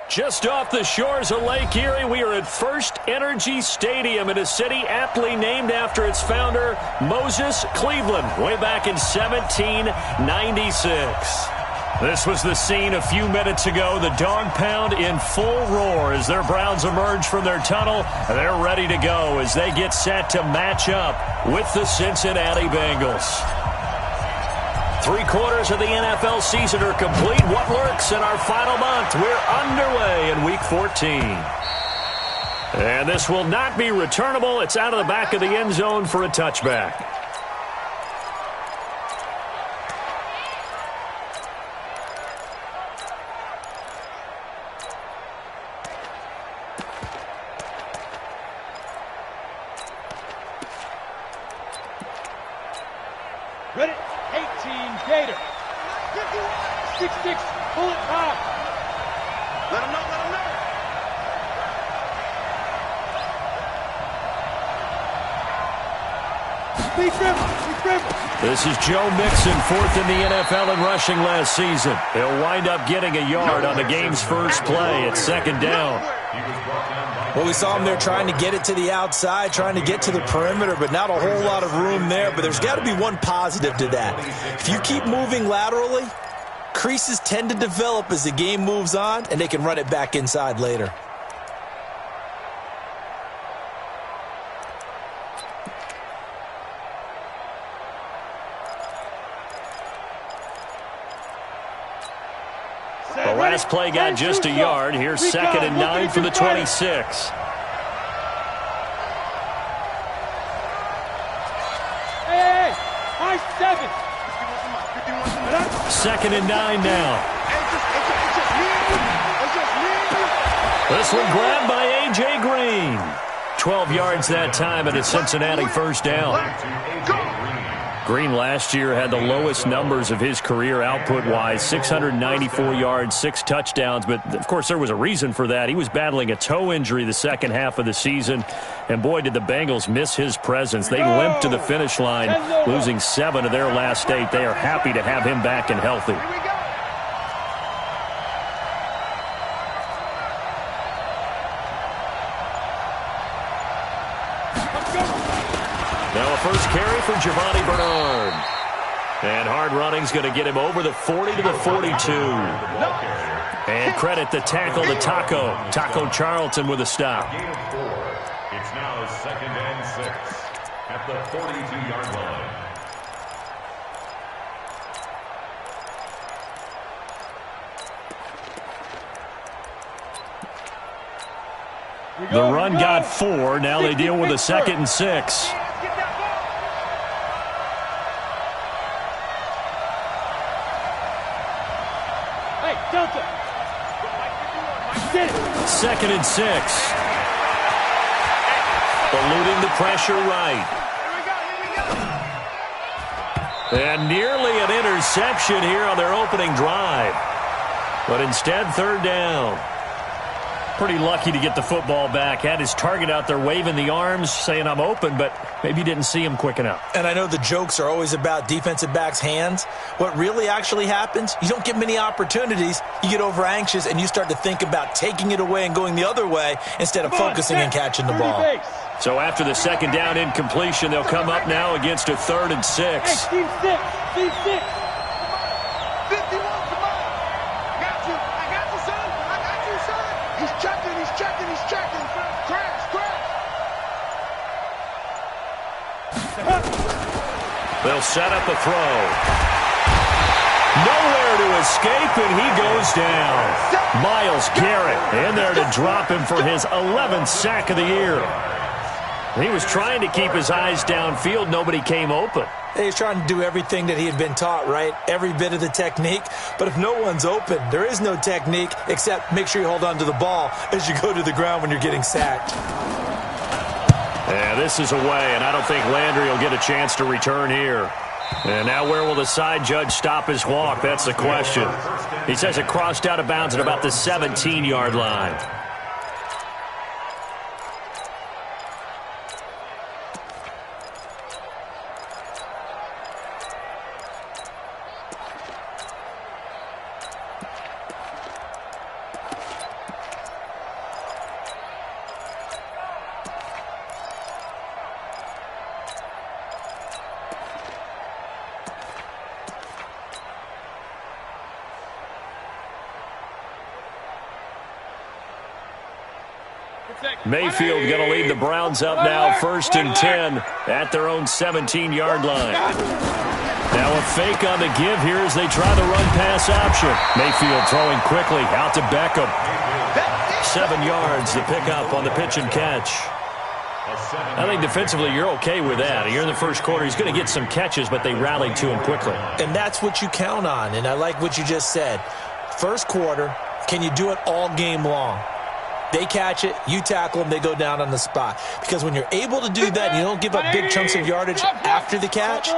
Just off the shores of Lake Erie, we are at First Energy Stadium in a city aptly named after its founder, Moses Cleveland, way back in 1796. This was the scene a few minutes ago. The dog pound in full roar as their Browns emerge from their tunnel. They're ready to go as they get set to match up with the Cincinnati Bengals. 3/4 of the NFL season are complete. What lurks in our final month? We're underway in Week 14. And this will not be returnable. It's out of the back of the end zone for a touchback. Ready? 18, Gator. 6-6, pull it high. Let him know, let him know. Speed dribble, speed dribble. This is Joe Mixon, 4th in the NFL in rushing last season. He'll wind up getting a yard on the game's first play at 2nd down. Well, we saw him there trying to get it to the outside, trying to get to the perimeter, but not a whole lot of room there. But there's got to be one positive to that. If you keep moving laterally, creases tend to develop as the game moves on, and they can run it back inside later. The last play got just a yard. Here's 2nd and 9 from the 26. Hey, high 7. 2nd and 9 now. This one grabbed by A.J. Green. 12 yards that time and a Cincinnati first down. Green last year had the lowest numbers of his career output-wise, 694 yards, 6 touchdowns. But, of course, there was a reason for that. He was battling a toe injury the second half of the season. And, boy, did the Bengals miss his presence. They limped to the finish line, losing 7 of their last 8. They are happy to have him back and healthy. Now a first carry for Giovanni Bernard. And hard running's going to get him over the 40 to the 42. And credit the tackle to Taco Charlton with a stop. It's now 2nd and 6 at the 42-yard line. The run got 4. Now they deal with a 2nd and 6. Hey, Delta. 2nd and 6. Eluding the pressure right. And nearly an interception here on their opening drive. But instead, 3rd down. Pretty lucky to get the football back. Had his target out there waving the arms, saying I'm open, but maybe didn't see him quick enough. And I know the jokes are always about defensive backs' hands. What really actually happens, you don't get many opportunities. You get over anxious, and you start to think about taking it away and going the other way instead of focusing and catching the ball. So after the 2nd down incompletion, they'll come up now against a 3rd and 6. Hey, team 6, team 6. 51, come on. I got you, son. He's checking. Crash. They'll set up a throw. Nowhere to escape, and he goes down. Myles Garrett in there to drop him for his 11th sack of the year. He was trying to keep his eyes downfield. Nobody came open. He's trying to do everything that he had been taught, right? Every bit of the technique. But if no one's open, there is no technique except make sure you hold on to the ball as you go to the ground when you're getting sacked. Yeah, this is away, and I don't think Landry will get a chance to return here. And now where will the side judge stop his walk? That's the question. He says it crossed out of bounds at about the 17-yard line. Mayfield going to lead the Browns up now, 1st and 10 at their own 17-yard line. Now a fake on the give here as they try the run-pass option. Mayfield throwing quickly out to Beckham. 7 yards, the pickup on the pitch and catch. I think defensively you're okay with that. You're in the first quarter. He's going to get some catches, but they rallied to him quickly. And that's what you count on, and I like what you just said. First quarter, can you do it all game long? They catch it, you tackle them, they go down on the spot. Because when you're able to do that and you don't give up big chunks of yardage after the catch,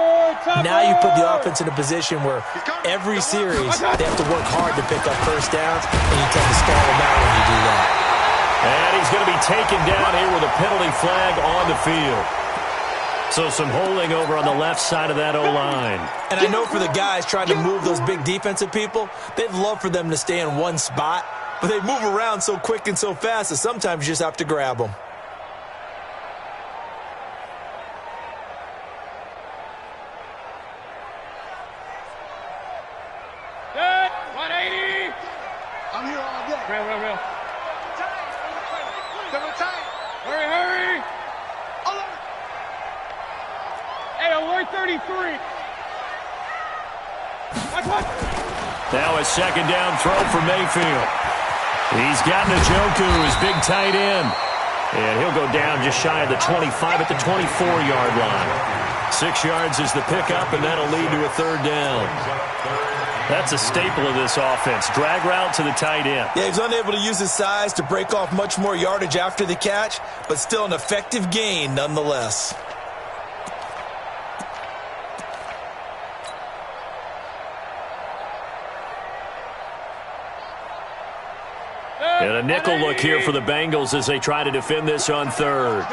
now you put the offense in a position where every series they have to work hard to pick up first downs, and you tend to stall them out when you do that. And he's going to be taken down here with a penalty flag on the field. So some holding over on the left side of that O-line. And I know for the guys trying to move those big defensive people, they'd love for them to stay in one spot. But they move around so quick and so fast that sometimes you just have to grab them. Good. 180. I'm here all day. Real. Double tight. Hurry. Hey, alert 33. Watch. Now a second down throw for Mayfield. He's got Njoku, his big tight end. And he'll go down just shy of the 25 at the 24-yard line. 6 yards is the pickup, and that'll lead to a 3rd down. That's a staple of this offense. Drag route to the tight end. Yeah, he's unable to use his size to break off much more yardage after the catch, but still an effective gain nonetheless. And a nickel look here for the Bengals as they try to defend this on 3rd.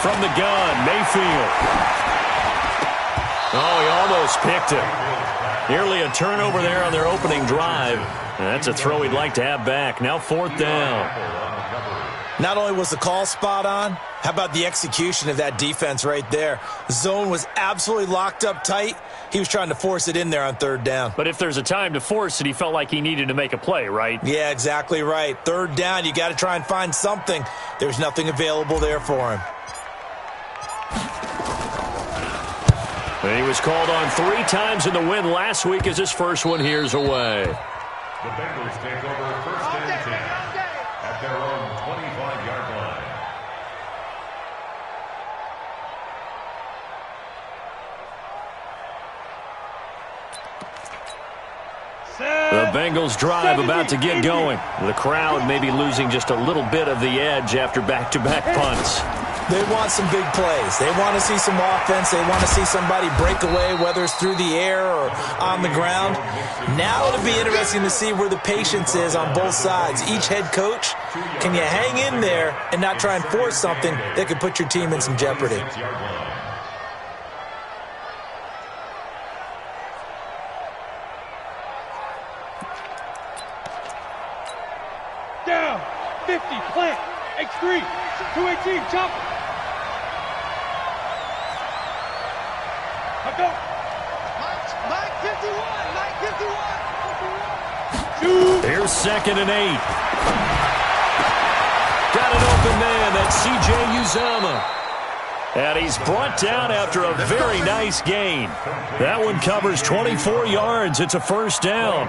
From the gun, Mayfield. Oh, he almost picked it. Nearly a turnover there on their opening drive. And that's a throw he'd like to have back. Now 4th down. Not only was the call spot on, how about the execution of that defense right there? The zone was absolutely locked up tight. He was trying to force it in there on 3rd down. But if there's a time to force it, he felt like he needed to make a play, right? Yeah, exactly right. 3rd down, you got to try and find something. There's nothing available there for him. And he was called on 3 times in the win last week as his first one here's away. The Bengals take over 1st and 10 at their own 25-yard line. The Bengals drive about to get going. The crowd may be losing just a little bit of the edge after back-to-back punts. They want some big plays. They want to see some offense. They want to see somebody break away, whether it's through the air or on the ground. Now it'll be interesting to see where the patience is on both sides. Each head coach, can you hang in there and not try and force something that could put your team in some jeopardy? Down. 50. Plant. X3. 218. Chop. Go. Mike 51. Shoot. Here's 2nd and 8. Got an open man. That's C.J. Uzomah. And he's brought down after a very nice gain. That one covers 24 yards. It's a 1st down.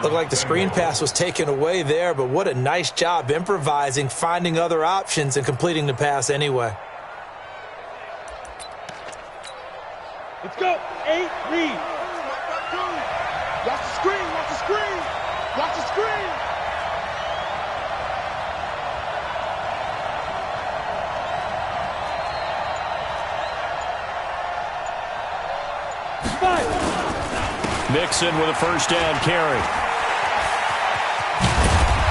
Looked like the screen pass was taken away there, but what a nice job improvising, finding other options, and completing the pass anyway. Let's go. 8, read. Watch the screen. Watch the screen. 5. Mixon with a 1st down carry.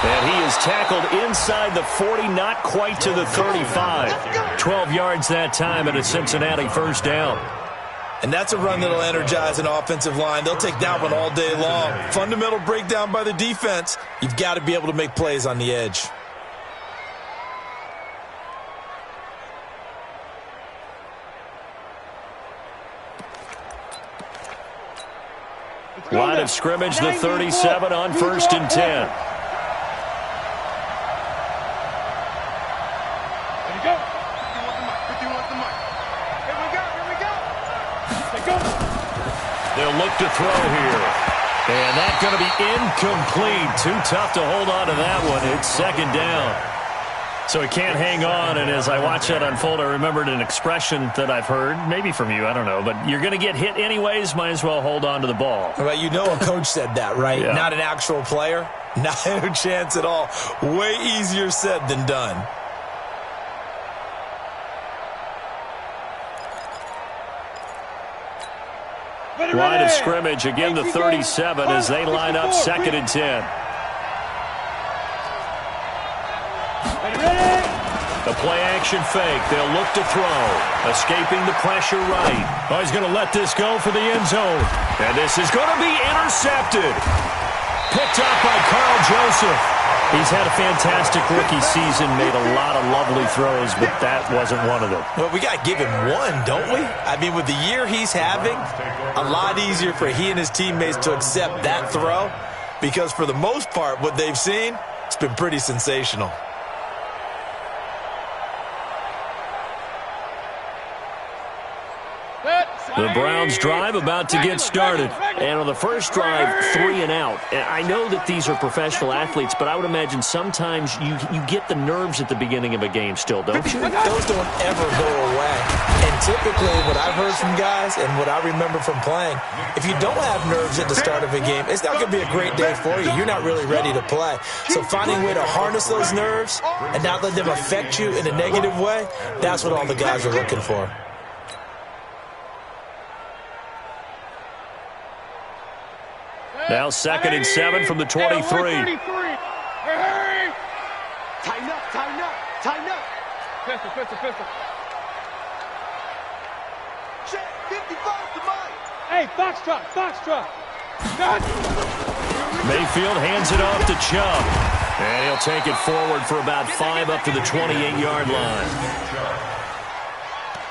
And he is tackled inside the 40, not quite to the 35. 12 yards that time and a Cincinnati 1st down. And that's a run that'll energize an offensive line. They'll take that one all day long. Fundamental breakdown by the defense. You've got to be able to make plays on the edge. Let's Line of scrimmage, the 37 on 1st and 10. They'll look to throw here. And that's going to be incomplete. Too tough to hold on to that one. It's 2nd down. So he can't hang on, and as I watch that unfold, I remembered an expression that I've heard, maybe from you, I don't know, but you're going to get hit anyways, might as well hold on to the ball. Well, you know a coach said that, right? Yeah. Not an actual player. Not a chance at all. Way easier said than done. Line of scrimmage, again the 37 as they line up 2nd and 10. The play action fake. They'll look to throw. Escaping the pressure right. Oh, he's going to let this go for the end zone. And this is going to be intercepted. Picked up by Carl Joseph. He's had a fantastic rookie season, made a lot of lovely throws, but that wasn't one of them. Well, we got to give him one, don't we? I mean, with the year he's having, a lot easier for he and his teammates to accept that throw because for the most part, what they've seen, it's been pretty sensational. The Browns drive about to get started. And on the first drive, 3 and out. And I know that these are professional athletes, but I would imagine sometimes you get the nerves at the beginning of a game still, don't you? Those don't ever go away. And typically what I've heard from guys and what I remember from playing, if you don't have nerves at the start of a game, it's not going to be a great day for you. You're not really ready to play. So finding a way to harness those nerves and not let them affect you in a negative way, that's what all the guys are looking for. Now 2nd and 7 from the 23. Tighten up, tighten up, tighten up. Pistol. Check, 55 to mine. Hey, foxtrot. Mayfield hands it off to Chubb. And he'll take it forward for about 5 up to the 28-yard line.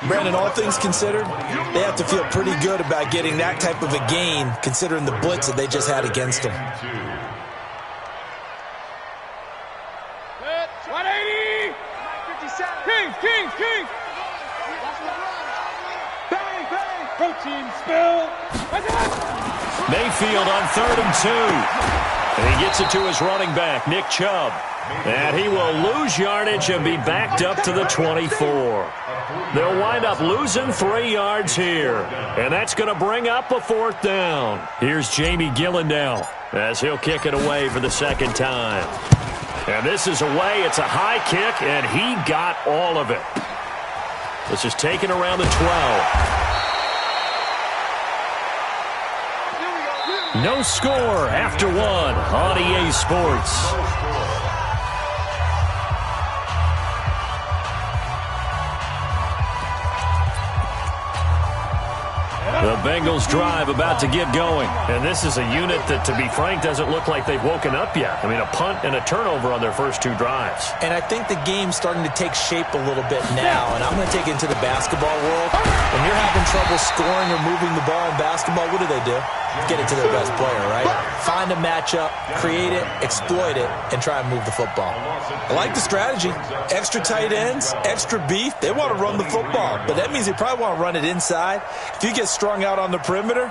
Brandon, all things considered, they have to feel pretty good about getting that type of a gain considering the blitz that they just had against them. 180! 57. King! Bang! Protein spill! Mayfield on 3rd and 2. And he gets it to his running back, Nick Chubb. And he will lose yardage and be backed up to the 24. They'll wind up losing 3 yards here. And that's going to bring up a 4th down. Here's Jamie Gillen now as he'll kick it away for the 2nd time. And this is away. It's a high kick, and he got all of it. This is taken around the 12. No score after 1 on EA Sports. The Bengals drive about to get going. And this is a unit that, to be frank, doesn't look like they've woken up yet. I mean, a punt and a turnover on their first 2 drives. And I think the game's starting to take shape a little bit now. And I'm going to take it into the basketball world. When you're having trouble scoring or moving the ball in basketball, what do? Get it to their best player, right? Find a matchup, create it, exploit it, and try and move the football. I like the strategy. Extra tight ends, extra beef. They want to run the football, but that means they probably want to run it inside. If you get strung out on the perimeter,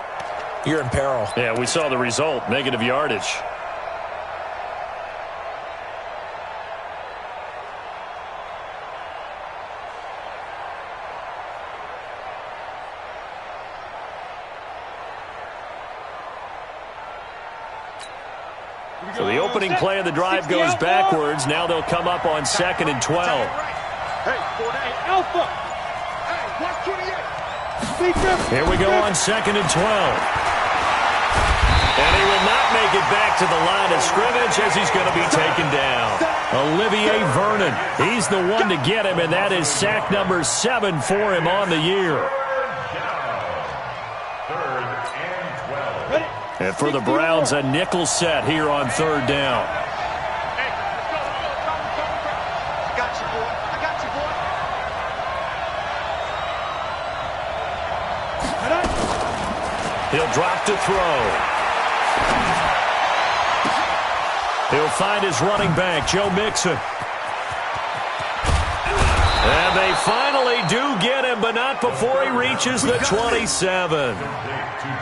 you're in peril. Yeah, we saw the result, negative yardage. So the opening play of the drive goes backwards. Now they'll come up on 2nd and 12. Alpha. Hey, 128. Here we go on 2nd and 12. And he will not make it back to the line of scrimmage as he's going to be taken down. Olivier Vernon, he's the one to get him, and that is sack number 7 for him on the year. And for the Browns, a nickel set here on 3rd down. I got you, boy. He'll drop to throw. He'll find his running back, Joe Mixon. And they finally do get him, but not before he reaches the 27.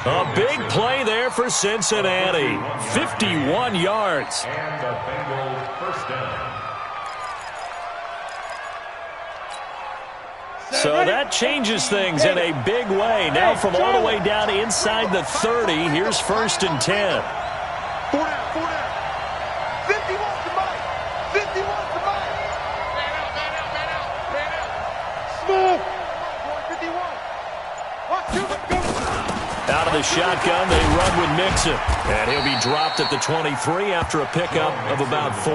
A big play there for Cincinnati. 51 yards. And the Bengals first down. So that changes things in a big way. Now from all the way down inside the 30, here's 1st and 10. 4 down. 51 to Mike. 51 to Mike. Man out. Smooth. 51. Watch, go. Out of the shotgun, they run with Mixon. And he'll be dropped at the 23 after a pickup of about 4.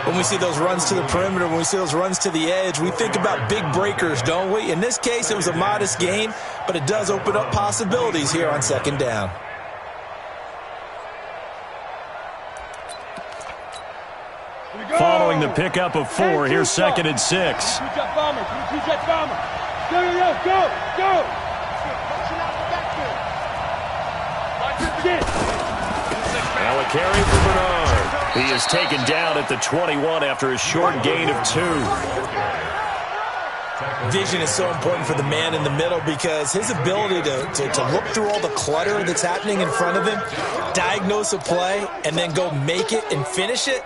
When we see those runs to the perimeter, when we see those runs to the edge, we think about big breakers, don't we? In this case, it was a modest gain, but it does open up possibilities here on 2nd down. Following the pickup of 4, here's 2nd and 6. Go. Now a carry for Bernard. He is taken down at the 21 after a short gain of 2. Vision is so important for the man in the middle because his ability to look through all the clutter that's happening in front of him, diagnose a play, and then go make it and finish it,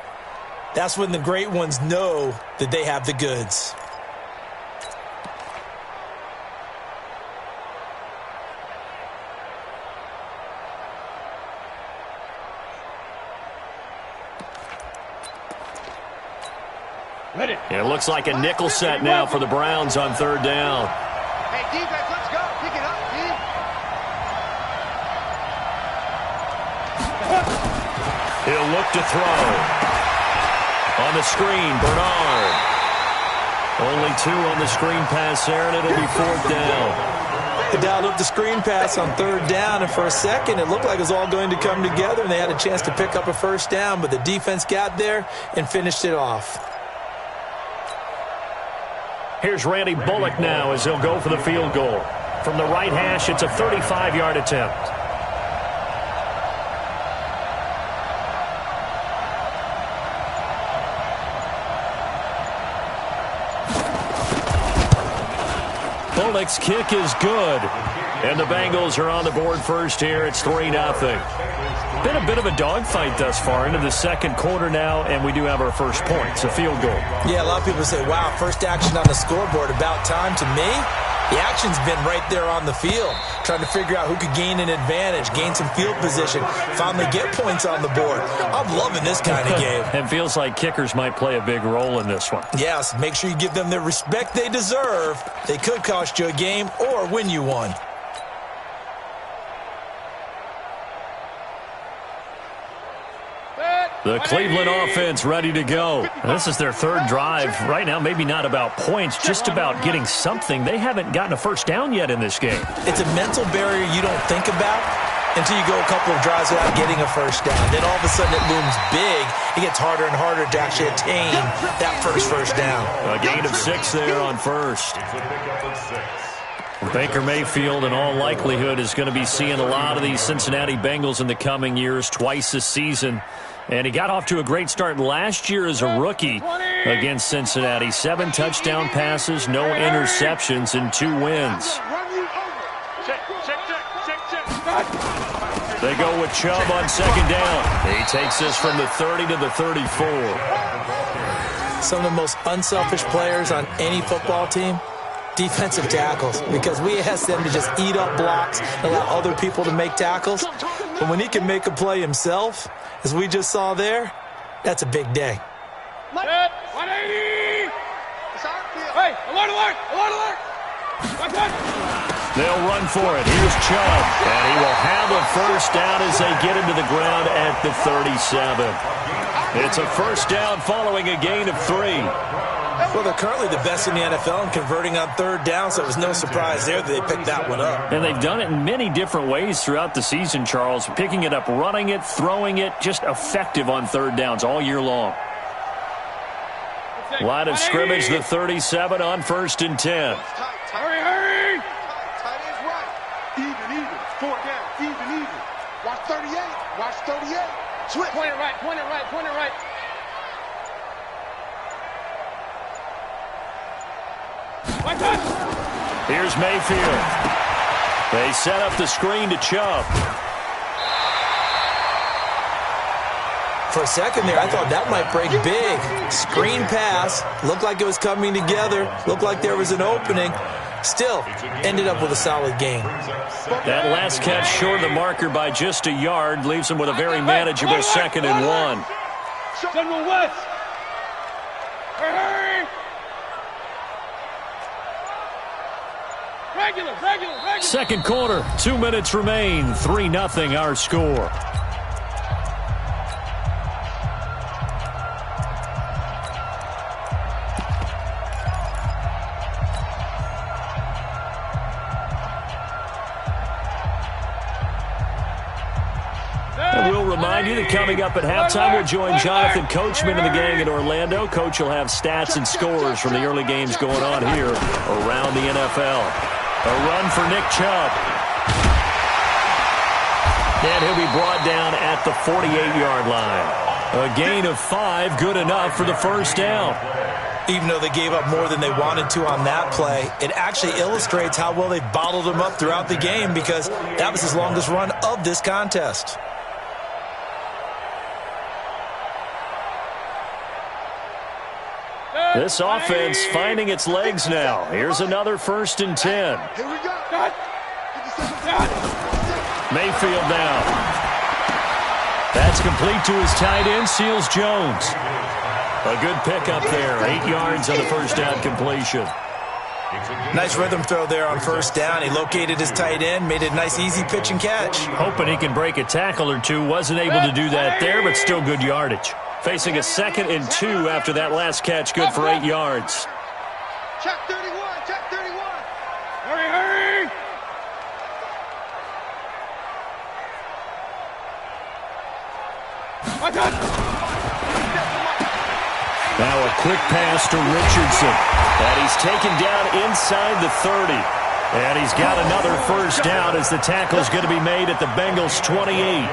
that's when the great ones know that they have the goods. It looks like a nickel set now for the Browns on 3rd down. Hey, defense, let's go. Pick it up, D. He'll look to throw. On the screen, Bernard. Only 2 on the screen pass there, and it'll be 4th down. They dialed up the screen pass on 3rd down, and for a second, it looked like it was all going to come together, and they had a chance to pick up a 1st down, but the defense got there and finished it off. Here's Randy Bullock now as he'll go for the field goal. From the right hash, it's a 35-yard attempt. Bullock's kick is good. And the Bengals are on the board first here. It's 3-0. Been a bit of a dogfight thus far into the 2nd quarter now, and we do have our first point. It's a field goal. Yeah, a lot of people say, wow, first action on the scoreboard, about time. To me, the action's been right there on the field, trying to figure out who could gain an advantage, gain some field position, finally get points on the board. I'm loving this kind of game. It feels like kickers might play a big role in this one. Yes, make sure you give them the respect they deserve. They could cost you a game or win you one. The Cleveland offense ready to go. This is their 3rd drive. Right now, maybe not about points, just about getting something. They haven't gotten a 1st down yet in this game. It's a mental barrier you don't think about until you go a couple of drives without getting a 1st down. Then all of a sudden it looms big. It gets harder and harder to actually attain that first down. A gain of 6 there on 1st. Baker Mayfield, in all likelihood, is going to be seeing a lot of these Cincinnati Bengals in the coming years, twice this season. And he got off to a great start last year as a rookie against Cincinnati. 7 touchdown passes, no interceptions, and 2 wins. They go with Chubb on 2nd down. He takes this from the 30 to the 34. Some of the most unselfish players on any football team, defensive tackles, because we ask them to just eat up blocks and allow other people to make tackles. But when he can make a play himself, as we just saw there, that's a big day. 180! Hey, alert! They'll run for it. Here's Chubb. And he will have a 1st down as they get him to the ground at the 37. It's a 1st down following a gain of 3. Well, they're currently the best in the NFL in converting on 3rd down, so it was no surprise there that they picked that one up. And they've done it in many different ways throughout the season, Charles. Picking it up, running it, throwing it, just effective on 3rd downs all year long. Line of scrimmage, the 37 on 1st and 10. Hurry! Tight end's right. Even. 4 down. Even. Watch 38. Switch. Point it right, point it right, point it right. One touch. Here's Mayfield. They set up the screen to Chubb. For a second there, I thought that might break big. Screen pass. Looked like it was coming together. Looked like there was an opening. Still, ended up with a solid game. That last catch short of the marker by just a yard leaves him with a very manageable 2nd and 1. General West. Hurry. Regular. Second quarter, 2 minutes remain. 3-0 our score. Remind you that coming up at halftime, we'll join Jonathan Coachman and the gang in Orlando. Coach will have stats and scores from the early games going on here around the NFL. A run for Nick Chubb. And he'll be brought down at the 48-yard line. A gain of 5, good enough for the first down. Even though they gave up more than they wanted to on that play, it actually illustrates how well they bottled him up throughout the game because that was his longest run of this contest. This offense finding its legs now. Here's another 1st and 10. Here we go. Mayfield now. That's complete to his tight end, Seals Jones. A good pickup there. 8 yards on the first down completion. Nice rhythm throw there on first down. He located his tight end, made a nice easy pitch and catch. Hoping he can break a tackle or two. Wasn't able to do that there, but still good yardage. Facing a 2nd and 2 after that last catch, good for 8 yards. Check 31, check 31. Hurry. One touch. Now a quick pass to Richardson. And he's taken down inside the 30. And he's got another first down as the tackle's going to be made at the Bengals' 28.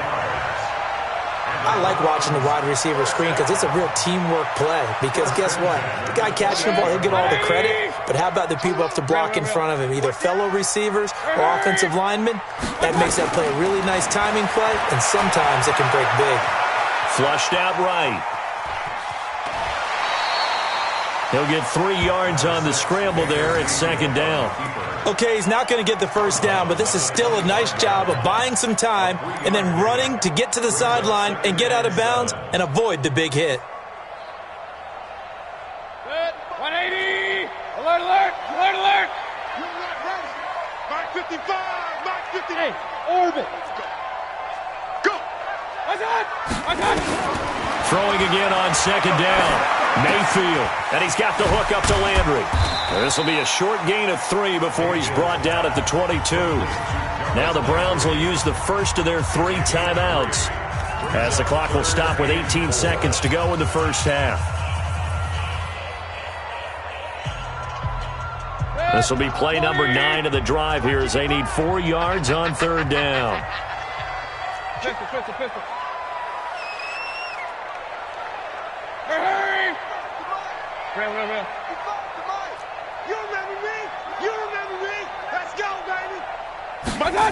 I like watching the wide receiver screen because it's a real teamwork play. Because guess what? The guy catching the ball, he'll get all the credit. But how about the people up to block in front of him? Either fellow receivers or offensive linemen. That makes that play a really nice timing play, and sometimes it can break big. Flushed out right. He'll get 3 yards on the scramble there at 2nd down. Okay, he's not going to get the first down, but this is still a nice job of buying some time and then running to get to the sideline and get out of bounds and avoid the big hit. Good. 180. Alert. You're not ready. Mark 55, Mark 50. Hey, orbit. Go. One touch. Throwing again on 2nd down. Mayfield, and he's got the hook up to Landry. This will be a short gain of 3 before he's brought down at the 22. Now the Browns will use the first of their 3 timeouts as the clock will stop with 18 seconds to go in the first half. This will be play number 9 of the drive here as they need 4 yards on 3rd down. Pistol. Real. You remember me. Let's go, baby. My God.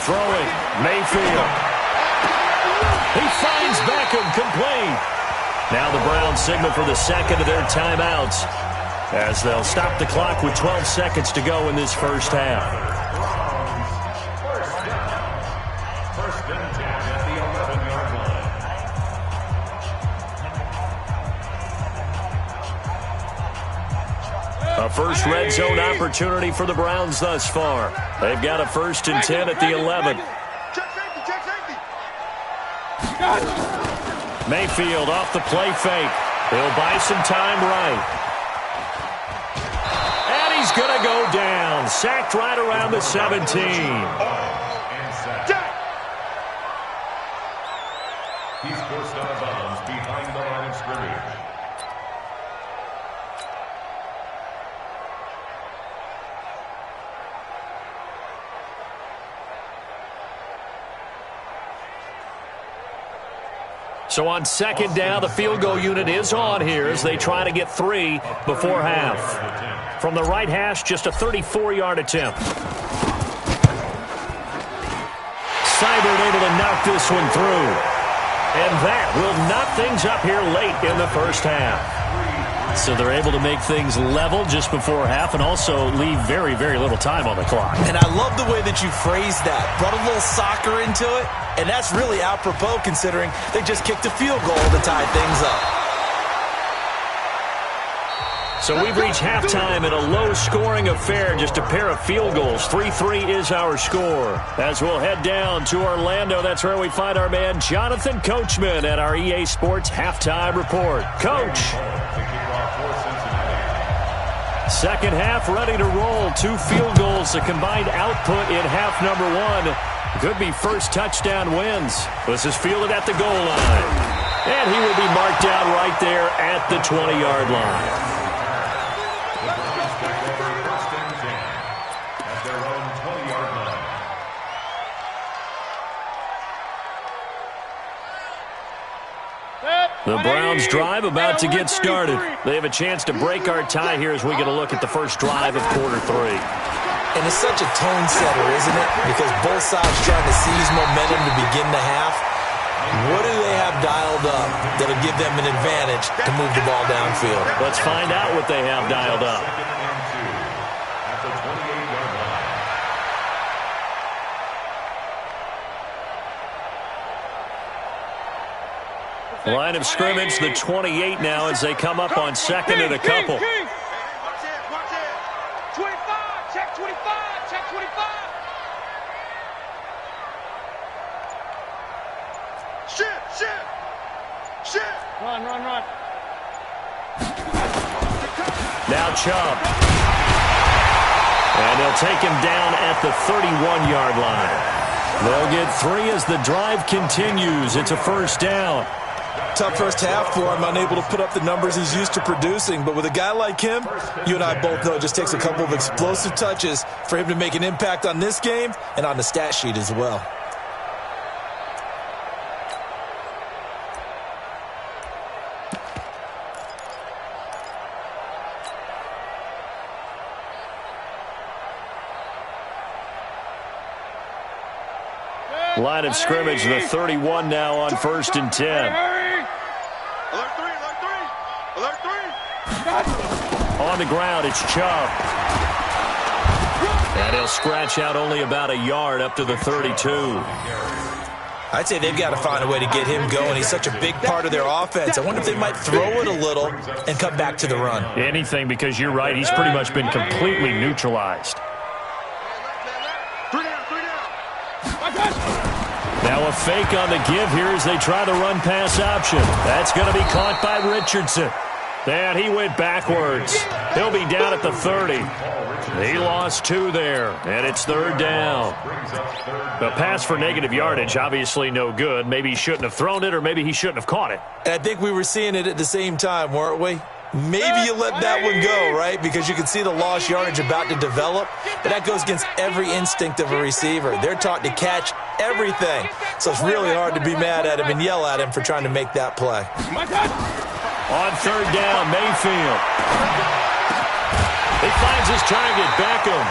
Throwing, Mayfield. He finds Beckham complete. Now the Browns signal for the 2nd of their timeouts as they'll stop the clock with 12 seconds to go in this first half. First and 10 at the 11-yard line. A first red zone opportunity for the Browns thus far. They've got a 1st and 10 at the 11. Check safety. Mayfield off the play fake. He'll buy some time right. And he's going to go down. Sacked right around the 17. He's forced out of bounds behind the line of scrimmage. So on second down, the field goal unit is on here as they try to get 3 before half. From the right hash, just a 34-yard attempt. Seibert able to knock this one through. And that will knock things up here late in the first half. So they're able to make things level just before half and also leave very, very little time on the clock. And I love the way that you phrased that. Brought a little soccer into it, and that's really apropos considering they just kicked a field goal to tie things up. So we've reached halftime in a low-scoring affair, just a pair of field goals. 3-3 is our score. As we'll head down to Orlando, that's where we find our man Jonathan Coachman at our EA Sports Halftime Report. Coach. Second half ready to roll. 2 field goals, the combined output in half number 1. Could be first touchdown wins. This is fielded at the goal line. And he will be marked down right there at the 20-yard line. The Browns drive about to get started. They have a chance to break our tie here as we get a look at the first drive of quarter 3. And it's such a tone setter, isn't it? Because both sides trying to seize momentum to begin the half. What do they have dialed up that'll give them an advantage to move the ball downfield? Let's find out what they have dialed up. Line of scrimmage, the 28 now as they come up on second and a couple. Watch it, watch it. 25, check 25, check 25. Shit. Run. Now Chubb. And they'll take him down at the 31-yard line. They'll get 3 as the drive continues. It's a first down. Tough first half for him, unable to put up the numbers he's used to producing. But with a guy like him, you and I both know it just takes a couple of explosive touches for him to make an impact on this game and on the stat sheet as well. Line of scrimmage, the 31 now on 1st and 10. Alert three. On the ground, it's Chubb. And he'll scratch out only about a yard up to the 32. I'd say they've got to find a way to get him going. He's such a big part of their offense. I wonder if they might throw it a little and come back to the run. Anything, because you're right. He's pretty much been completely neutralized. Three down. Now a fake on the give here as they try the run-pass option. That's going to be caught by Richardson. And he went backwards. He'll be down at the 30. He lost 2 there, and it's 3rd down. The pass for negative yardage, obviously no good. Maybe he shouldn't have thrown it, or maybe he shouldn't have caught it. And I think we were seeing it at the same time, weren't we? Maybe you let that one go, right? Because you can see the lost yardage about to develop. But that goes against every instinct of a receiver. They're taught to catch everything. So it's really hard to be mad at him and yell at him for trying to make that play. On 3rd down, Mayfield. He finds his target, Beckham.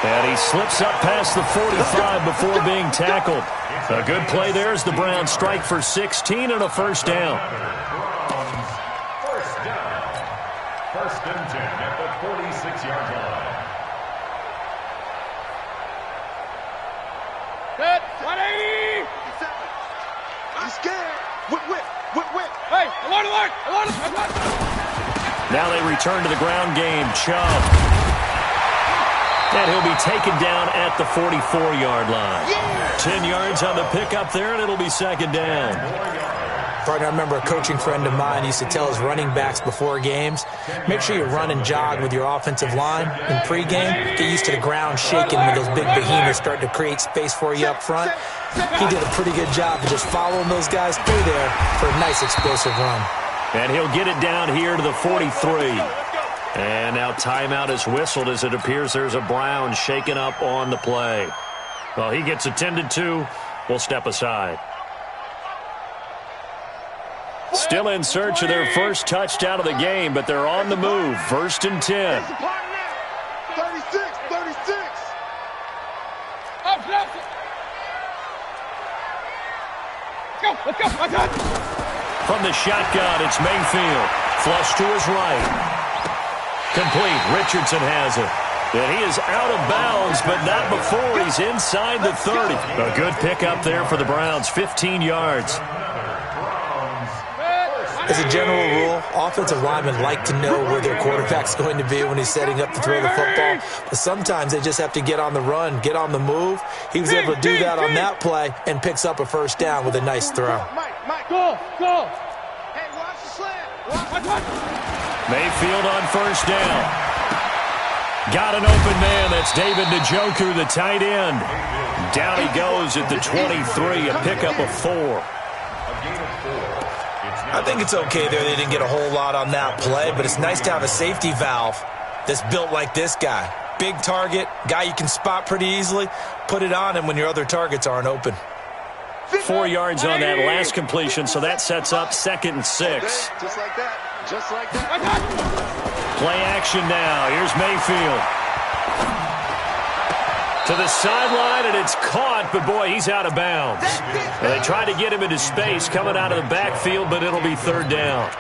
And he slips up past the 45 before being tackled. A good play there as the Browns strike for 16 and a first down. First and 10 at the 46-yard line. Set, 180. He's scared. Whip. Hey, alert. Now they return to the ground game. Chubb. And he'll be taken down at the 44-yard line. 10 yards on the pickup there, and it'll be 2nd down. Partner, I remember a coaching friend of mine used to tell his running backs before games, make sure you run and jog with your offensive line in pregame. Get used to the ground shaking when those big behemoths start to create space for you up front. He did a pretty good job of just following those guys through there for a nice explosive run. And he'll get it down here to the 43. And now timeout is whistled as it appears there's a Brown shaken up on the play. Well, he gets attended to. We'll step aside. Still in search of their first touchdown of the game, but they're on the move. 1st and 10. 36, 36. Let's go. From the shotgun, it's Mayfield. Flush to his right. Complete. Richardson has it. And he is out of bounds, but not before he's inside the 30. A good pickup there for the Browns. 15 yards. As a general rule, offensive linemen like to know where their quarterback's going to be when he's setting up to throw the football. But sometimes they just have to get on the run, get on the move. He was able to do that on that play and picks up a first down with a nice throw. Mike. Go. Hey, watch the slant. Mayfield on first down. Got an open man. That's David Njoku, the tight end. Down he goes at the 23, a pickup of 4. I think it's okay there. They didn't get a whole lot on that play, but it's nice to have a safety valve that's built like this guy. Big target, guy you can spot pretty easily. Put it on him when your other targets aren't open. 4 yards on that last completion, so that sets up 2nd and 6. Just like that. Play action now. Here's Mayfield. To the sideline, and it's caught, but boy, he's out of bounds. And they tried to get him into space coming out of the backfield, but it'll be 3rd down.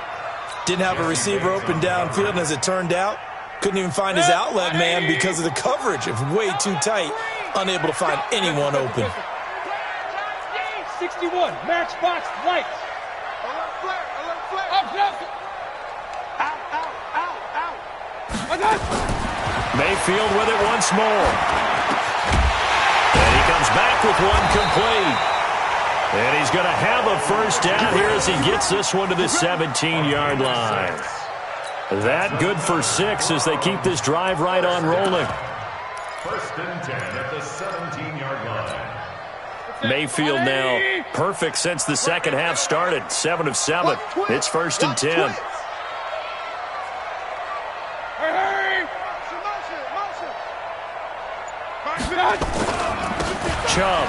Didn't have a receiver open downfield, and as it turned out, couldn't even find his outlet man because of the coverage. It was way too tight, unable to find anyone open. 61, matchbox lights. Alert flare. Out. Mayfield with it once more. And he comes back with one complete. And he's going to have a first down here as he gets this one to the 17-yard line. That good for 6 as they keep this drive right on rolling. 1st and 10 at the 17-yard line. Mayfield now perfect since the second half started. 7 of 7. It's 1st and 10. Chubb.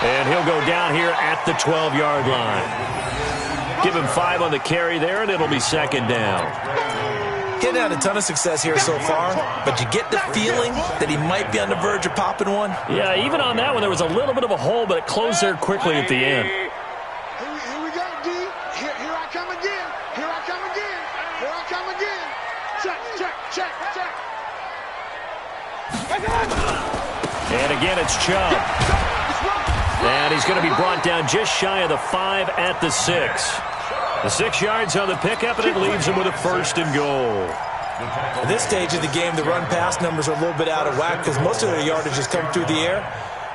And he'll go down here at the 12-yard line. Give him 5 on the carry there, and it'll be 2nd down. Getting had a ton of success here so far, but you get the feeling that he might be on the verge of popping one. Yeah, even on that one, there was a little bit of a hole, but it closed there quickly at the end. Here we go, D. Here I come again. Check. And again, it's Chubb. And he's going to be brought down just shy of the 5 at the 6. The 6 yards on the pickup, and it leaves him with a 1st and goal. At this stage of the game, the run-pass numbers are a little bit out of whack because most of their yardage has come through the air.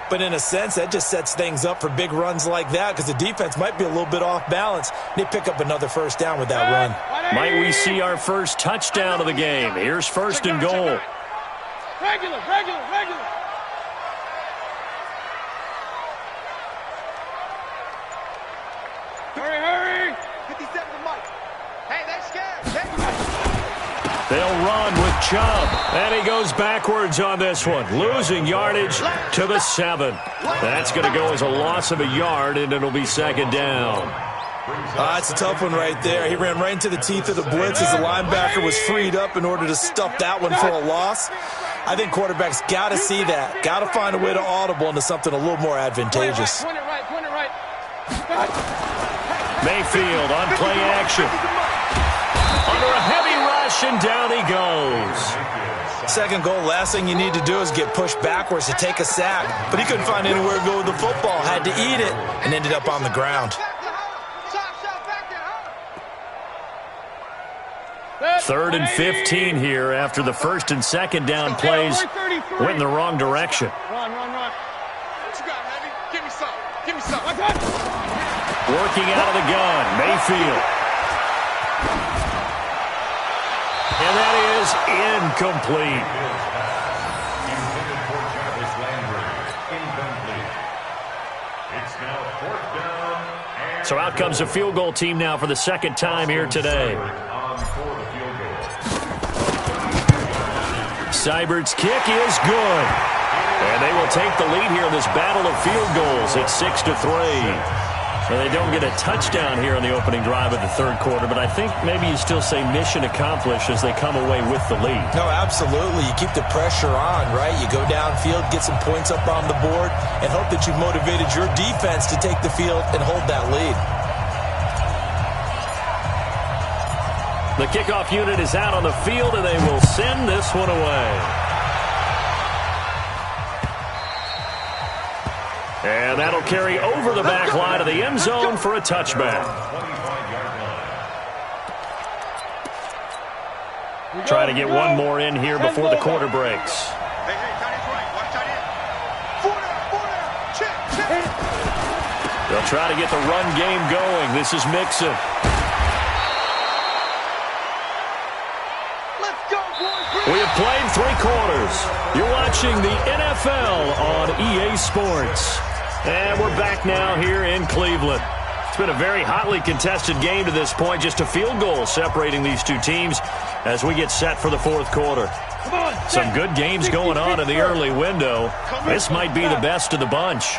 But in a sense, that just sets things up for big runs like that because the defense might be a little bit off balance. They pick up another first down with that run. Might we see our first touchdown of the game? Here's 1st and goal. Regular. Hurry. 57 to Mike. Hey, they're scared. They'll run with Chubb. And he goes backwards on this one. Losing yardage to the 7. That's going to go as a loss of a yard, and it'll be 2nd down. That's a tough one right there. He ran right into the teeth of the blitz as the linebacker was freed up in order to stuff that one for a loss. I think quarterbacks got to see that. Got to find a way to audible into something a little more advantageous. Point it right. Mayfield on play action. Under a heavy rush, and down he goes. Second goal, last thing you need to do is get pushed backwards to take a sack. But he couldn't find anywhere to go with the football. Had to eat it and ended up on the ground. 3rd and 15 here after the 1st and 2nd down plays went in the wrong direction. Run. What you got, Heavy? Give me some. Working out of the gun, Mayfield. And that is incomplete. Intended for Jarvis Landry. Incomplete. It's now 4th down. And So out comes a field goal team now for the 2nd time here today. on for the field goal. Seibert's kick is good. And they will take the lead here in this battle of field goals at 6-3. Well, they don't get a touchdown here on the opening drive of the third quarter, but I think maybe you still say mission accomplished as they come away with the lead. No, absolutely. You keep the pressure on, right? You go downfield, get some points up on the board, and hope that you've motivated your defense to take the field and hold that lead. The kickoff unit is out on the field, and they will send this one away. And that'll carry over the back line of the end zone for a touchback. Try to get one more in here before the quarter breaks. Hey, tight end's right. Watch tight end. 4 down. Check. They'll try to get the run game going. This is Mixon. Let's go, boys. We have played 3 quarters. You're watching the NFL on EA Sports. And we're back now here in Cleveland. It's been a very hotly contested game to this point. Just a field goal separating these two teams as we get set for the fourth quarter. Some good games going on in the early window. This might be the best of the bunch.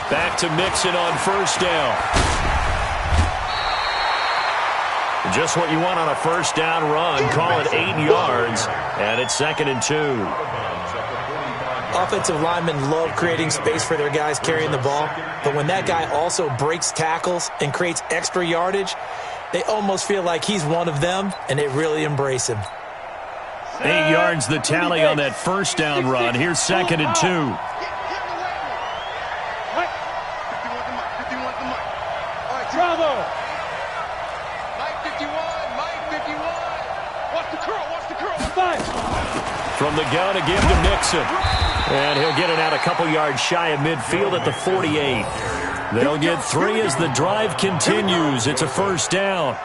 Back to Mixon on first down. Just what you want on a first down run. Call it 8 yards, and it's 2nd and 2. Offensive linemen love creating space for their guys carrying the ball, but when that guy also breaks tackles and creates extra yardage, they almost feel like he's one of them, and they really embrace him. 8 yards the tally on that first down run. Here's 2nd and 2. Bravo! Mike 51. Watch the curl. From the gun, a give to Mixon. And he'll get it out a couple yards shy of midfield at the 48. They'll get 3 as the drive continues. It's a first down.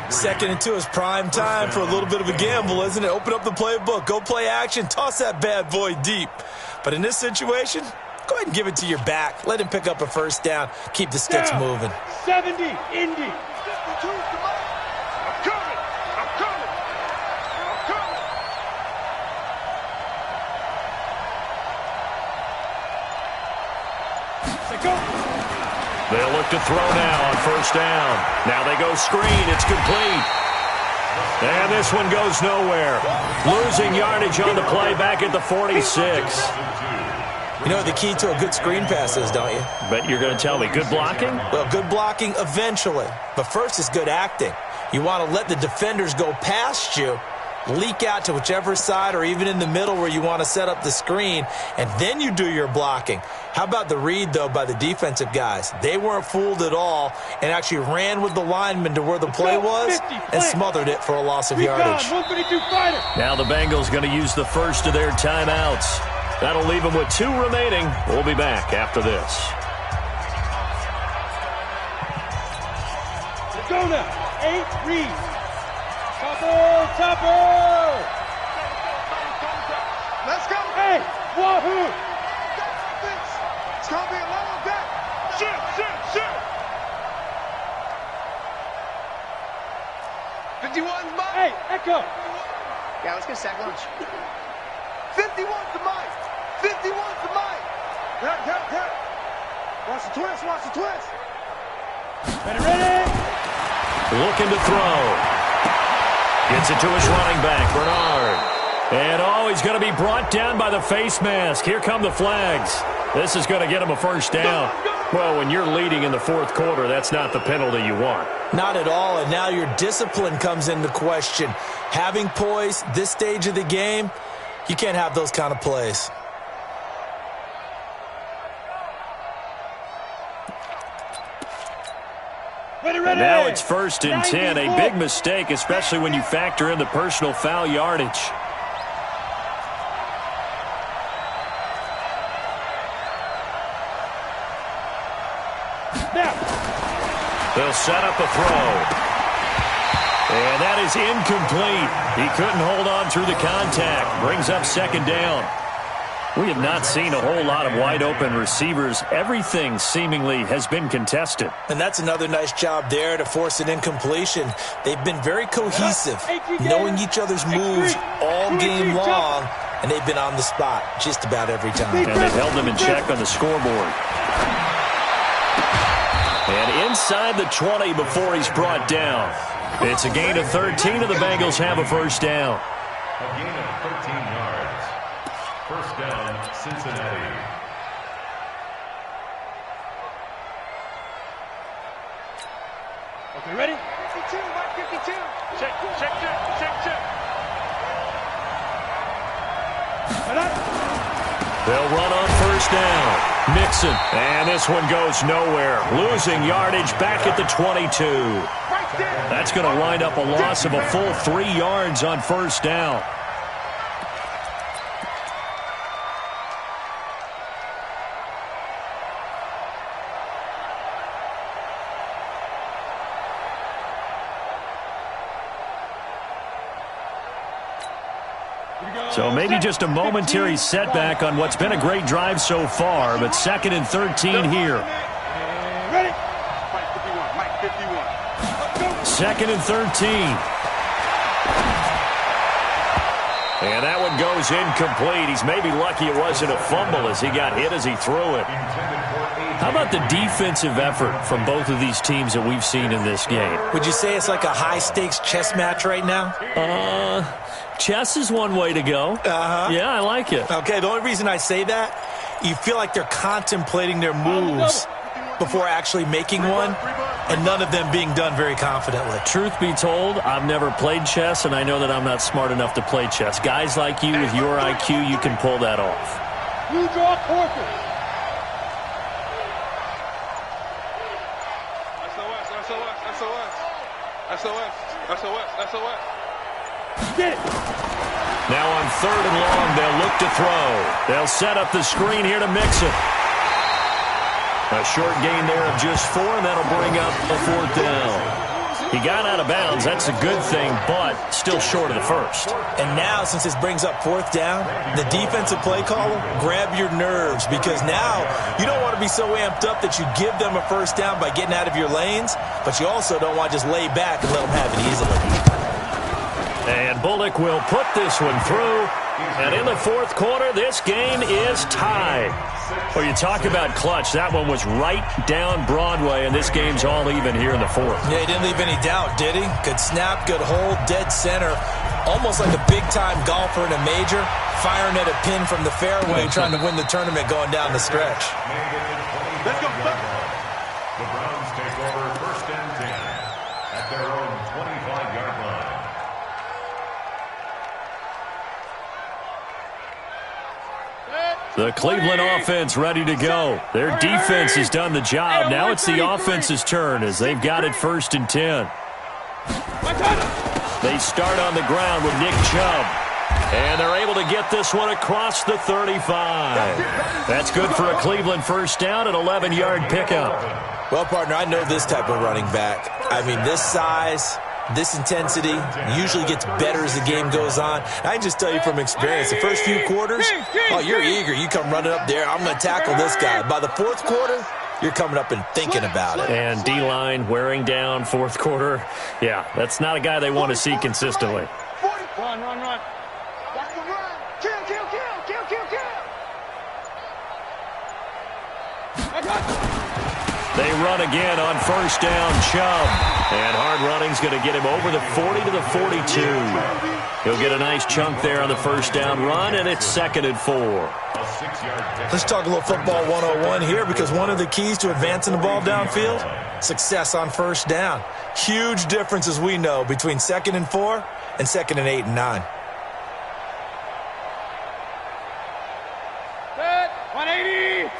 2nd and 2 is prime time for a little bit of a gamble, isn't it? Open up the playbook, go play action, toss that bad boy deep. But in this situation, go ahead and give it to your back. Let him pick up a first down. Keep the sticks moving. 70, Indy. They'll look to throw now on first down. Now they go screen. It's complete. And this one goes nowhere. Losing yardage on the play back at the 46. You know what the key to a good screen pass is, don't you? Bet you're going to tell me good blocking? Well, good blocking eventually. But first is good acting. You want to let the defenders go past you, leak out to whichever side or even in the middle where you want to set up the screen, and then you do your blocking. How about the read, though, by the defensive guys? They weren't fooled at all and actually ran with the lineman to where the play was and smothered it for a loss of yardage. Now the Bengals going to use the first of their timeouts. That'll leave them with 2 remaining. We'll be back after this. Go now. 8 reads. Topper! Let's go! Hey, wahoo! It's gonna be a long day! Shoot! 51's Mike! Hey, Echo! Yeah, let's get sack lunch. 51's the Mike! 51's the Mike! Help! Watch the twist! Ready! Looking to throw. Gets it to his running back, Bernard. And, he's going to be brought down by the face mask. Here come the flags. This is going to get him a first down. Well, when you're leading in the fourth quarter, that's not the penalty you want. Not at all, and now your discipline comes into question. Having poise this stage of the game, you can't have those kind of plays. And now it's 1st and 10. A big mistake, especially when you factor in the personal foul yardage. They'll set up a throw. And that is incomplete. He couldn't hold on through the contact. Brings up 2nd down. We have not seen a whole lot of wide-open receivers. Everything seemingly has been contested. And that's another nice job there to force an incompletion. They've been very cohesive, knowing each other's moves all game long, and they've been on the spot just about every time. And they've held them in check on the scoreboard. inside the 20 before he's brought down. It's a gain of 13, and the Bengals have a first down. A gain of 13 yards. First down, Cincinnati. Okay, ready? 52, Mike 52. Check. They'll run on first down. Mixon. And this one goes nowhere. Losing yardage back at the 22. That's going to wind up a loss of a full 3 yards on first down. So maybe just a momentary setback on what's been a great drive so far, but 2nd and 13 here. Ready? Mike 51. 2nd and 13. And that one goes incomplete. He's maybe lucky it wasn't a fumble as he got hit as he threw it. How about the defensive effort from both of these teams that we've seen in this game? Would you say it's like a high-stakes chess match right now? Chess is one way to go. Yeah, I like it. Okay, the only reason I say that, you feel like they're contemplating their moves before actually making one, and none of them being done very confidently. Truth be told, I've never played chess, and I know that I'm not smart enough to play chess. Guys like you with your IQ, you can pull that off. You draw quarters. SOS. Get it. Now on 3rd and long, they'll look to throw. They'll set up the screen here to Mixon. A short gain there of just 4, and that'll bring up a 4th down. He got out of bounds. That's a good thing, but still short of the first. And now, since this brings up 4th down, the defensive play caller, grab your nerves, because now you don't want to be so amped up that you give them a first down by getting out of your lanes, but you also don't want to just lay back and let them have it easily. And Bullock will put this one through. And in the 4th quarter, this game is tied. Well, you talk about clutch. That one was right down Broadway, and this game's all even here in the 4th. Yeah, he didn't leave any doubt, did he? Good snap, good hold, dead center. Almost like a big-time golfer in a major, firing at a pin from the fairway, trying to win the tournament going down the stretch. Let's go. The Browns take over 1st and 10 at their own 25-yard line. The Cleveland offense ready to go. Their defense has done the job. Now it's the offense's turn as they've got it 1st and 10. They start on the ground with Nick Chubb. And they're able to get this one across the 35. That's good for a Cleveland first down, an 11-yard pickup. Well, partner, I know this type of running back. I mean, this size, this intensity usually gets better as the game goes on. I can just tell you from experience, the first few quarters, oh, you're eager. You come running up there. I'm going to tackle this guy. By the 4th quarter, you're coming up and thinking about it. And D-line wearing down 4th quarter. Yeah, that's not a guy they want to see consistently. Run. That's the run. Kill. They run again on first down, Chubb. And hard running's going to get him over the 40 to the 42. He'll get a nice chunk there on the first down run, and it's 2nd and 4. Let's talk a little football 101 here, because one of the keys to advancing the ball downfield, success on first down. Huge difference, as we know, between 2nd and 4 and 2nd and 8 and 9. Set. 180.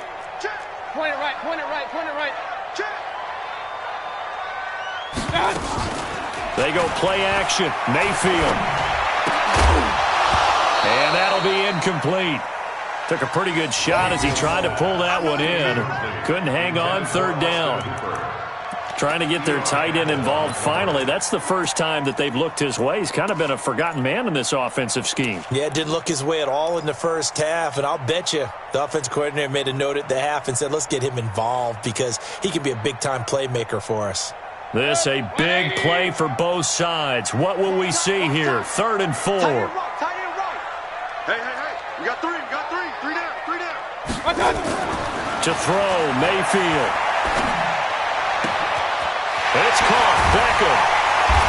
Check. Point it right. Check. They go play action. Mayfield. And that'll be incomplete. Took a pretty good shot as he tried to pull that one in. Couldn't hang on, 3rd down. Trying to get their tight end involved finally. That's the first time that they've looked his way. He's kind of been a forgotten man in this offensive scheme. Yeah, it didn't look his way at all in the first half, and I'll bet you the offensive coordinator made a note at the half and said, let's get him involved because he can be a big-time playmaker for us. This a big play for both sides. What will we see here? 3rd and 4. Tight end right. Hey. We got 3. 3 down. To throw, Mayfield. It's caught. Beckham.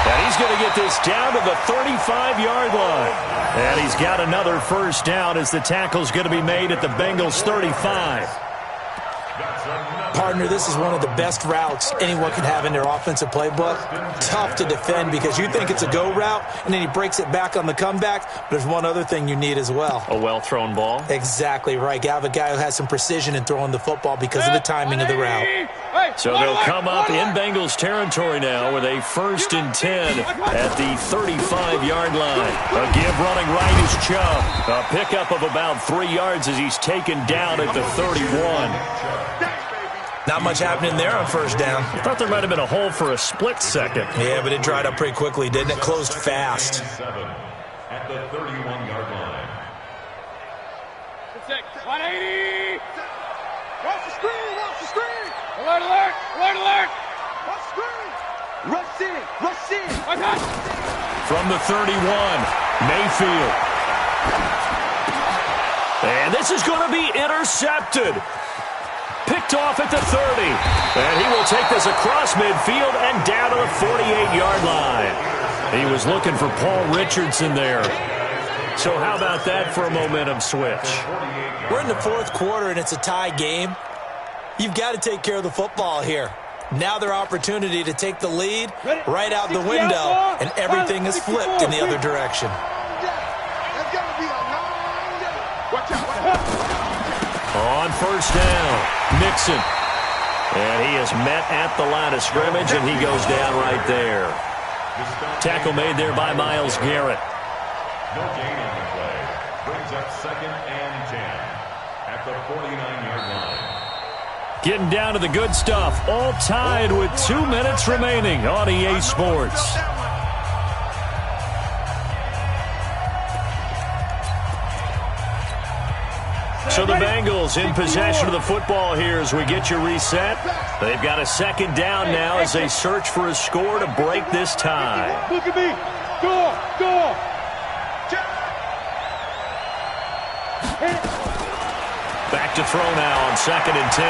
And he's going to get this down to the 35-yard line. And he's got another first down as the tackle's going to be made at the Bengals' 35. Partner, this is one of the best routes anyone can have in their offensive playbook. Tough to defend because you think it's a go route, and then he breaks it back on the comeback. But there's one other thing you need as well. A well-thrown ball? Exactly right. You have a guy who has some precision in throwing the football because of the timing of the route. So they'll come up in Bengals territory now with a 1st and 10 at the 35-yard line. A give running right is Chubb. A pickup of about 3 yards as he's taken down at the 31. Not much happening there on first down. I thought there might have been a hole for a split second. Yeah, but it dried up pretty quickly, didn't it? Closed fast. At the 31-yard line. 180. Watch the screen, watch the screen. Alert, alert, alert, alert. Watch the screen. Rush in, rush in. From the 31, Mayfield. And this is going to be intercepted. Picked off at the 30. And he will take this across midfield and down to the 48-yard line. He was looking for Paul Richardson there. So how about that for a momentum switch? We're in the fourth quarter, and it's a tie game. You've got to take care of the football here. Now their opportunity to take the lead right out the window, and everything is flipped in the other direction. That's going to be a long day. Watch out, watch out. On first down, Nixon. And he is met at the line of scrimmage, and he goes down right there. Tackle made there by Myles Garrett. No gain on the play. Brings up 2nd and 10 at the 49-yard line. Getting down to the good stuff. All tied with 2 minutes remaining on EA Sports. So the Bengals in possession of the football here as we get you reset. They've got a 2nd down now as they search for a score to break this tie. Look at me. Go, go. Back to throw now on 2nd and 10.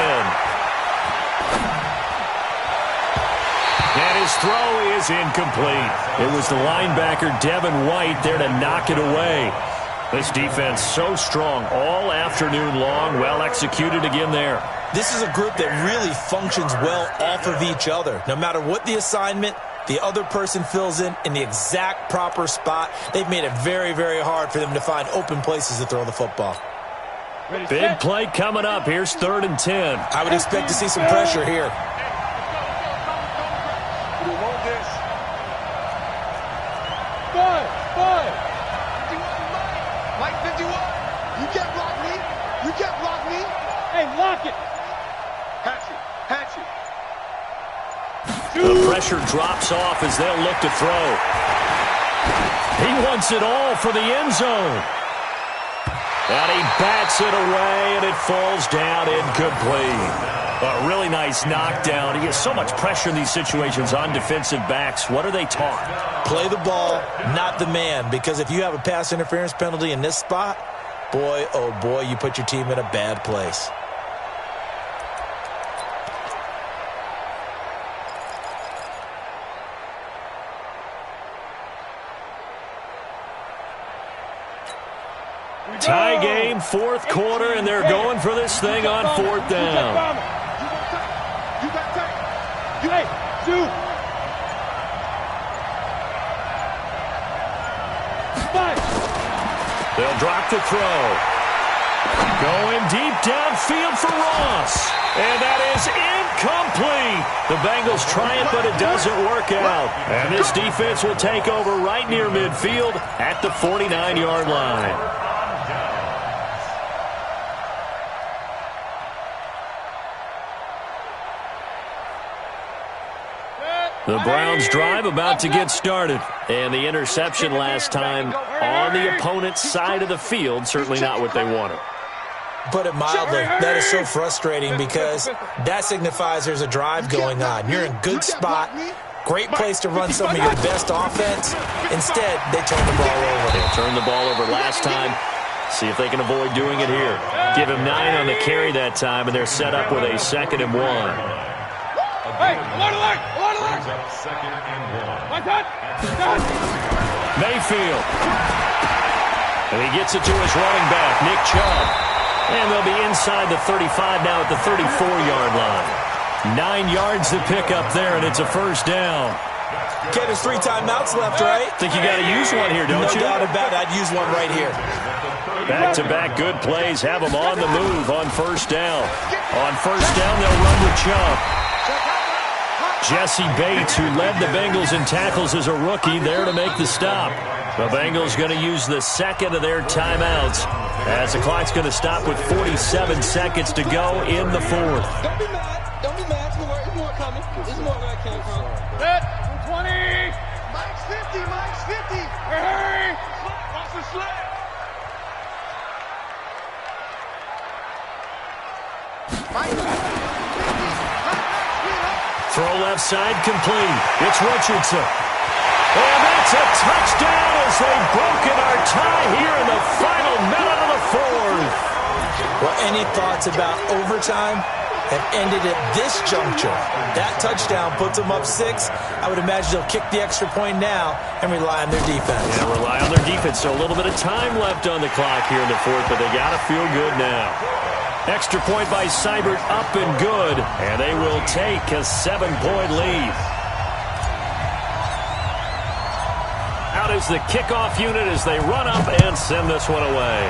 And his throw is incomplete. It was the linebacker Devin White there to knock it away. This defense so strong all afternoon long, well executed again there. This is a group that really functions well off of each other. No matter what the assignment, the other person fills in the exact proper spot. They've made it very, very hard for them to find open places to throw the football. Big play coming up. Here's 3rd and 10. I would expect to see some pressure here. Mike 51. You can't block me. You can't block me. Hey, lock it. Hatch it. Hatch it. The pressure drops off as they'll look to throw. He wants it all for the end zone. And he bats it away, and it falls down incomplete. A really nice knockdown. He has so much pressure in these situations on defensive backs. What are they taught? Play the ball, not the man, because if you have a pass interference penalty in this spot, boy, oh boy, you put your team in a bad place. Tie game, 4th quarter, and they're going for this thing on 4th down. You got time. Hey, shoot. 5. They'll drop the throw. Going deep downfield for Ross. And that is incomplete. The Bengals try it, but it doesn't work out. And this defense will take over right near midfield at the 49-yard line. The Browns drive about to get started. And the interception last time on the opponent's side of the field, certainly not what they wanted. Put it mildly, that is so frustrating because that signifies there's a drive going on. You're in a good spot, great place to run some of your best offense. Instead, they turn the ball over. They turned the ball over last time. See if they can avoid doing it here. Give him 9 on the carry that time, and they're set up with a 2nd and 1. Hey, alert! Brings up second and 1. Mayfield. And he gets it to his running back, Nick Chubb. And they'll be inside the 35 now at the 34-yard line. 9 yards to pick up there, and it's a first down. Okay, there's 3 timeouts left, right? Think you got to use one here, don't you? No doubt about it. I'd use one right here. Back-to-back good plays have them on the move on first down. On first down, they'll run with Chubb. Jesse Bates, who led the Bengals in tackles as a rookie, there to make the stop. The Bengals going to use the second of their timeouts as the clock's going to stop with 47 seconds to go in the fourth. Don't be mad. Don't be mad. There's more coming. There's more where I came from. 20. Mike's 50. Mike's 50. Hurry. Watch the sled. Mike 50. Throw left side complete. It's Richardson. And that's a touchdown as they've broken our tie here in the final minute of the fourth. Well, any thoughts about overtime have ended at this juncture? That touchdown puts them up 6. I would imagine they'll kick the extra point now and rely on their defense. Yeah, rely on their defense. So a little bit of time left on the clock here in the fourth, but they got to feel good now. Extra point by Seibert up and good, and they will take a 7-point lead. Out is the kickoff unit as they run up and send this one away.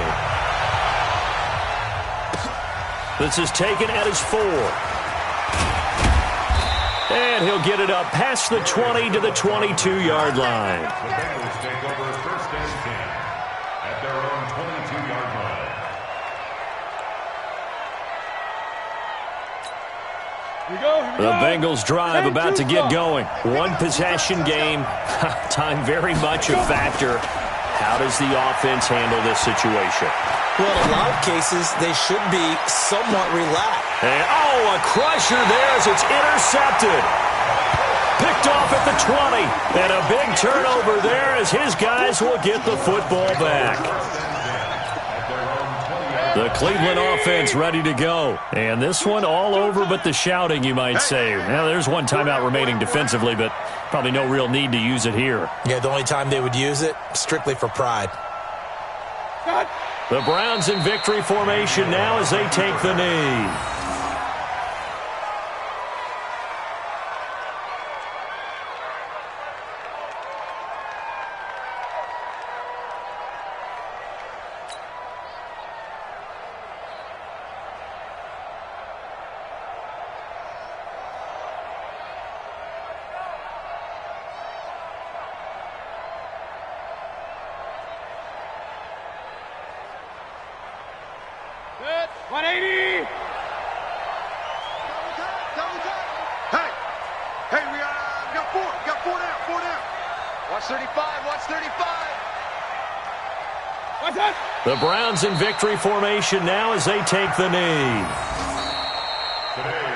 This is taken at his 4. And he'll get it up past the 20 to the 22-yard line. The Bengals take over first and 10 at their own 22-yard line. The Bengals drive about to get going. One possession game. Time very much a factor. How does the offense handle this situation? Well, in a lot of cases, they should be somewhat relaxed. And, a crusher there as it's intercepted. Picked off at the 20. And a big turnover there as his guys will get the football back. The Cleveland offense ready to go. And this one all over but the shouting, you might say. Now, there's one timeout remaining defensively, but probably no real need to use it here. Yeah, the only time they would use it, strictly for pride. The Browns in victory formation now as they take the knee. Good. 180. Hey, we got 4. We got 4 down. 4 down. Watch 35. Watch 35. What's that? The Browns in victory formation now as they take the knee.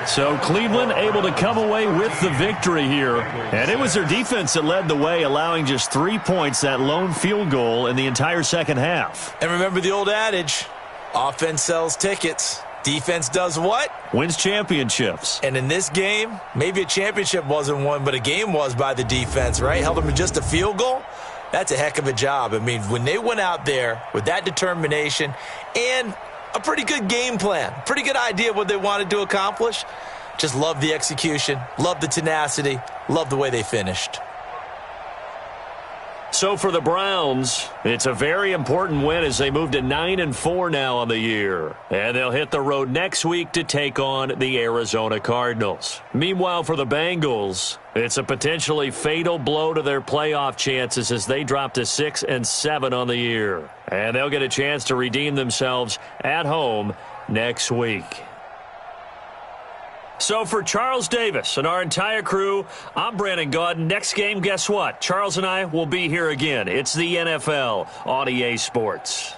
So Cleveland able to come away with the victory here. And it was their defense that led the way, allowing just 3 points, that lone field goal in the entire second half. And remember the old adage, offense sells tickets. Defense does what? Wins championships. And in this game, maybe a championship wasn't won, but a game was by the defense, right? Held them to just a field goal. That's a heck of a job. I mean, when they went out there with that determination and a pretty good game plan, pretty good idea of what they wanted to accomplish, just love the execution, love the tenacity, love the way they finished. So for the Browns, it's a very important win as they move to 9-4 now on the year. And they'll hit the road next week to take on the Arizona Cardinals. Meanwhile, for the Bengals, it's a potentially fatal blow to their playoff chances as they drop to 6-7 on the year. And they'll get a chance to redeem themselves at home next week. So for Charles Davis and our entire crew, I'm Brandon Gaudin. Next game, guess what? Charles and I will be here again. It's the NFL on EA Sports.